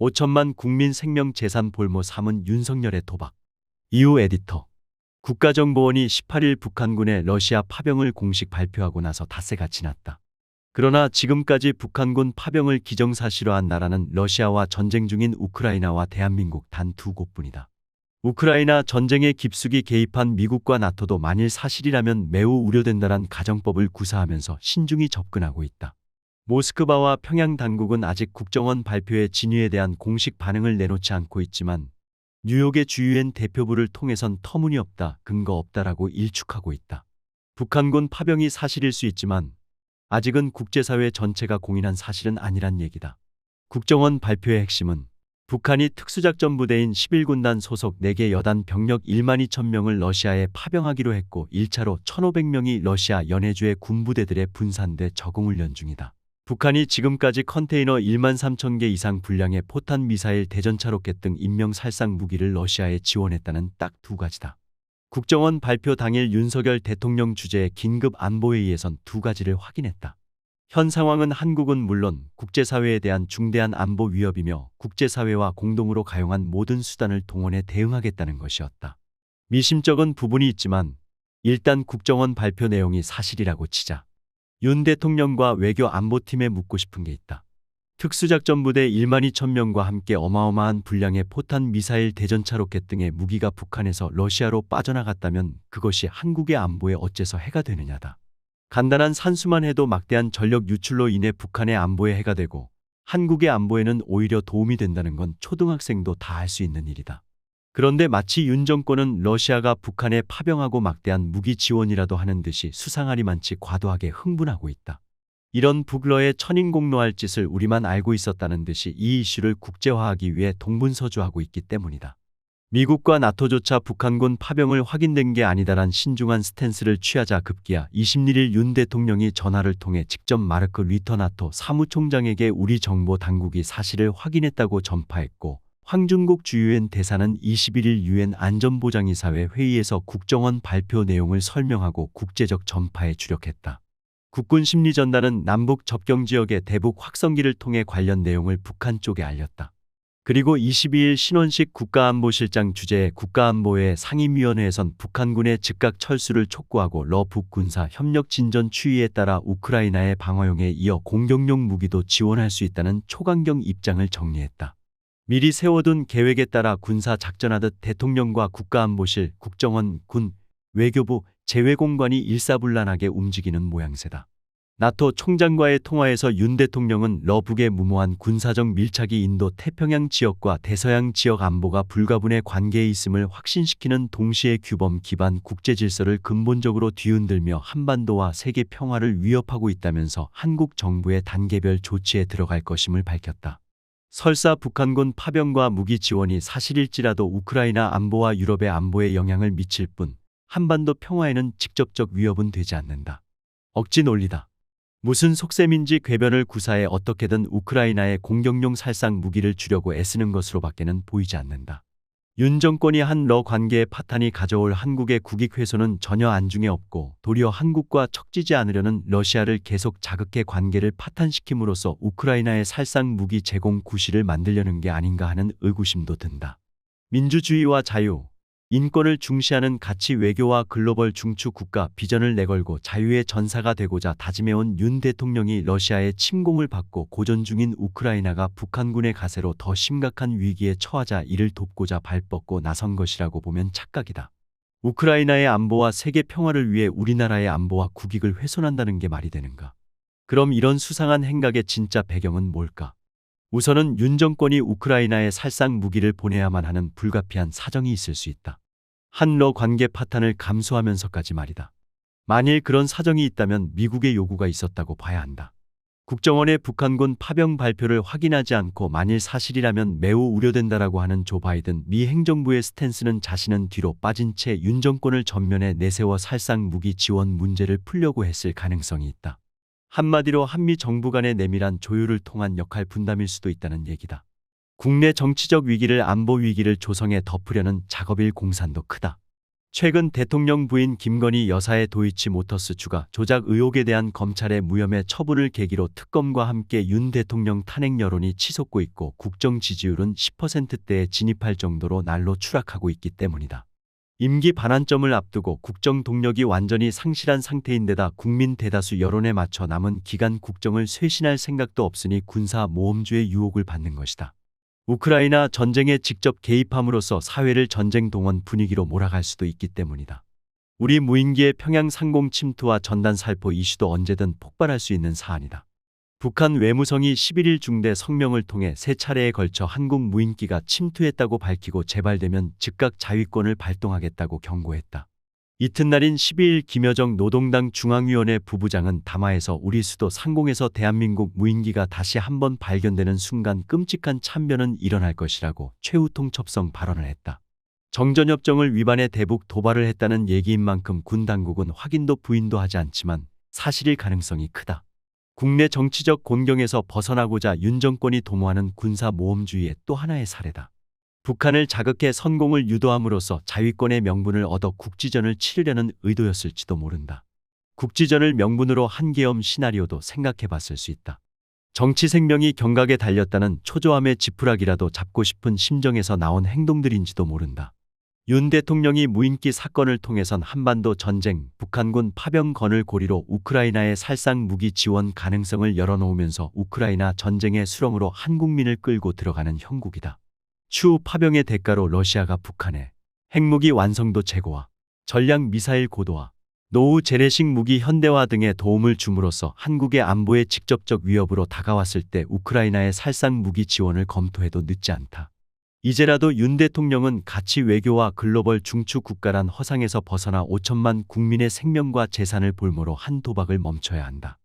5천만 국민 생명 재산 볼모 삼은 윤석열의 도박. 이후 에디터. 국가정보원이 18일 북한군의 러시아 파병을 공식 발표하고 나서 닷새가 지났다. 그러나 지금까지 북한군 파병을 기정사실화한 나라는 러시아와 전쟁 중인 우크라이나와 대한민국 단 두 곳뿐이다. 우크라이나 전쟁에 깊숙이 개입한 미국과 나토도 만일 사실이라면 매우 우려된다란 가정법을 구사하면서 신중히 접근하고 있다. 모스크바와 평양 당국은 아직 국정원 발표의 진위에 대한 공식 반응을 내놓지 않고 있지만 뉴욕의 주유엔 대표부를 통해선 터무니없다, 근거 없다라고 일축하고 있다. 북한군 파병이 사실일 수 있지만 아직은 국제사회 전체가 공인한 사실은 아니란 얘기다. 국정원 발표의 핵심은 북한이 특수작전부대인 11군단 소속 4개 여단 병력 1만 2천 명을 러시아에 파병하기로 했고 1차로 1,500명이 러시아 연해주의 군부대들에 분산돼 적응훈련 중이다. 북한이 지금까지 컨테이너 1만 3천 개 이상 분량의 포탄 미사일 대전차 로켓 등 인명살상 무기를 러시아에 지원했다는 딱 두 가지다. 국정원 발표 당일 윤석열 대통령 주재의 긴급 안보회의에선 두 가지를 확인했다. 현 상황은 한국은 물론 국제사회에 대한 중대한 안보 위협이며 국제사회와 공동으로 가용한 모든 수단을 동원해 대응하겠다는 것이었다. 미심쩍은 부분이 있지만 일단 국정원 발표 내용이 사실이라고 치자. 윤 대통령과 외교 안보팀에 묻고 싶은 게 있다. 특수작전부대 1만 2천 명과 함께 어마어마한 분량의 포탄 미사일 대전차 로켓 등의 무기가 북한에서 러시아로 빠져나갔다면 그것이 한국의 안보에 어째서 해가 되느냐다. 간단한 산수만 해도 막대한 전력 유출로 인해 북한의 안보에 해가 되고 한국의 안보에는 오히려 도움이 된다는 건 초등학생도 다 알 수 있는 일이다. 그런데 마치 윤 정권은 러시아가 북한에 파병하고 막대한 무기 지원이라도 하는 듯이 수상하리만치 과도하게 흥분하고 있다. 이런 북러의 천인공노할 짓을 우리만 알고 있었다는 듯이 이 이슈를 국제화하기 위해 동분서주하고 있기 때문이다. 미국과 나토조차 북한군 파병을 확인된 게 아니다란 신중한 스탠스를 취하자 급기야 21일 윤 대통령이 전화를 통해 직접 마르크 류터 나토 사무총장에게 우리 정보 당국이 사실을 확인했다고 전파했고 황준국 주유엔 대사는 21일 유엔 안전보장이사회 회의에서 국정원 발표 내용을 설명하고 국제적 전파에 주력했다. 국군 심리전단은 남북 접경지역의 대북 확성기를 통해 관련 내용을 북한 쪽에 알렸다. 그리고 22일 신원식 국가안보실장 주재의 국가안보회 상임위원회에선 북한군의 즉각 철수를 촉구하고 러북 군사 협력 진전 추이에 따라 우크라이나의 방어용에 이어 공격용 무기도 지원할 수 있다는 초강경 입장을 정리했다. 미리 세워둔 계획에 따라 군사 작전하듯 대통령과 국가안보실, 국정원, 군, 외교부, 재외공관이 일사불란하게 움직이는 모양새다. 나토 총장과의 통화에서 윤 대통령은 러북의 무모한 군사적 밀착이 인도 태평양 지역과 대서양 지역 안보가 불가분의 관계에 있음을 확신시키는 동시에 규범 기반 국제질서를 근본적으로 뒤흔들며 한반도와 세계 평화를 위협하고 있다면서 한국 정부의 단계별 조치에 들어갈 것임을 밝혔다. 설사 북한군 파병과 무기 지원이 사실일지라도 우크라이나 안보와 유럽의 안보에 영향을 미칠 뿐 한반도 평화에는 직접적 위협은 되지 않는다. 억지 논리다. 무슨 속셈인지 궤변을 구사해 어떻게든 우크라이나의 공격용 살상 무기를 주려고 애쓰는 것으로밖에는 보이지 않는다. 윤 정권이 한러 관계의 파탄이 가져올 한국의 국익 훼손은 전혀 안중에 없고 도리어 한국과 척지지 않으려는 러시아를 계속 자극해 관계를 파탄시킴으로써 우크라이나의 살상 무기 제공 구실을 만들려는 게 아닌가 하는 의구심도 든다. 민주주의와 자유, 인권을 중시하는 가치 외교와 글로벌 중추 국가 비전을 내걸고 자유의 전사가 되고자 다짐해온 윤 대통령이 러시아의 침공을 받고 고전 중인 우크라이나가 북한군의 가세로 더 심각한 위기에 처하자 이를 돕고자 발뻗고 나선 것이라고 보면 착각이다. 우크라이나의 안보와 세계 평화를 위해 우리나라의 안보와 국익을 훼손한다는 게 말이 되는가? 그럼 이런 수상한 행각의 진짜 배경은 뭘까? 우선은 윤 정권이 우크라이나에 살상 무기를 보내야만 하는 불가피한 사정이 있을 수 있다. 한러 관계 파탄을 감수하면서까지 말이다. 만일 그런 사정이 있다면 미국의 요구가 있었다고 봐야 한다. 국정원의 북한군 파병 발표를 확인하지 않고 만일 사실이라면 매우 우려된다라고 하는 조 바이든 미 행정부의 스탠스는 자신은 뒤로 빠진 채 윤 정권을 전면에 내세워 살상 무기 지원 문제를 풀려고 했을 가능성이 있다. 한마디로 한미 정부 간의 내밀한 조율을 통한 역할 분담일 수도 있다는 얘기다. 국내 정치적 위기를 안보 위기를 조성해 덮으려는 작업일 공산도 크다. 최근 대통령 부인 김건희 여사의 도이치모터스 주가 조작 의혹에 대한 검찰의 무혐의 처분을 계기로 특검과 함께 윤 대통령 탄핵 여론이 치솟고 있고 국정 지지율은 10%대에 진입할 정도로 날로 추락하고 있기 때문이다. 임기 반환점을 앞두고 국정 동력이 완전히 상실한 상태인데다 국민 대다수 여론에 맞춰 남은 기간 국정을 쇄신할 생각도 없으니 군사 모험주의 유혹을 받는 것이다. 우크라이나 전쟁에 직접 개입함으로써 사회를 전쟁 동원 분위기로 몰아갈 수도 있기 때문이다. 우리 무인기의 평양 상공 침투와 전단 살포 이슈도 언제든 폭발할 수 있는 사안이다. 북한 외무성이 11일 중대 성명을 통해 세 차례에 걸쳐 한국 무인기가 침투했다고 밝히고 재발되면 즉각 자위권을 발동하겠다고 경고했다. 이튿날인 12일 김여정 노동당 중앙위원회 부부장은 담화에서 우리 수도 상공에서 대한민국 무인기가 다시 한번 발견되는 순간 끔찍한 참변은 일어날 것이라고 최후통첩성 발언을 했다. 정전협정을 위반해 대북 도발을 했다는 얘기인 만큼 군 당국은 확인도 부인도 하지 않지만 사실일 가능성이 크다. 국내 정치적 곤경에서 벗어나고자 윤 정권이 도모하는 군사모험주의의 또 하나의 사례다. 북한을 자극해 선공을 유도함으로써 자위권의 명분을 얻어 국지전을 치르려는 의도였을지도 모른다. 국지전을 명분으로 한 계엄 시나리오도 생각해 봤을 수 있다. 정치 생명이 경각에 달렸다는 초조함의 지푸라기라도 잡고 싶은 심정에서 나온 행동들인지도 모른다. 윤 대통령이 무인기 사건을 통해선 한반도 전쟁, 북한군 파병건을 고리로 우크라이나의 살상 무기 지원 가능성을 열어놓으면서 우크라이나 전쟁의 수렁으로 한국민을 끌고 들어가는 형국이다. 추후 파병의 대가로 러시아가 북한에 핵무기 완성도 제고와 전략 미사일 고도화, 노후 재래식 무기 현대화 등의 도움을 줌으로써 한국의 안보에 직접적 위협으로 다가왔을 때 우크라이나의 살상 무기 지원을 검토해도 늦지 않다. 이제라도 윤 대통령은 가치 외교와 글로벌 중추 국가란 허상에서 벗어나 5천만 국민의 생명과 재산을 볼모로 한 도박을 멈춰야 한다.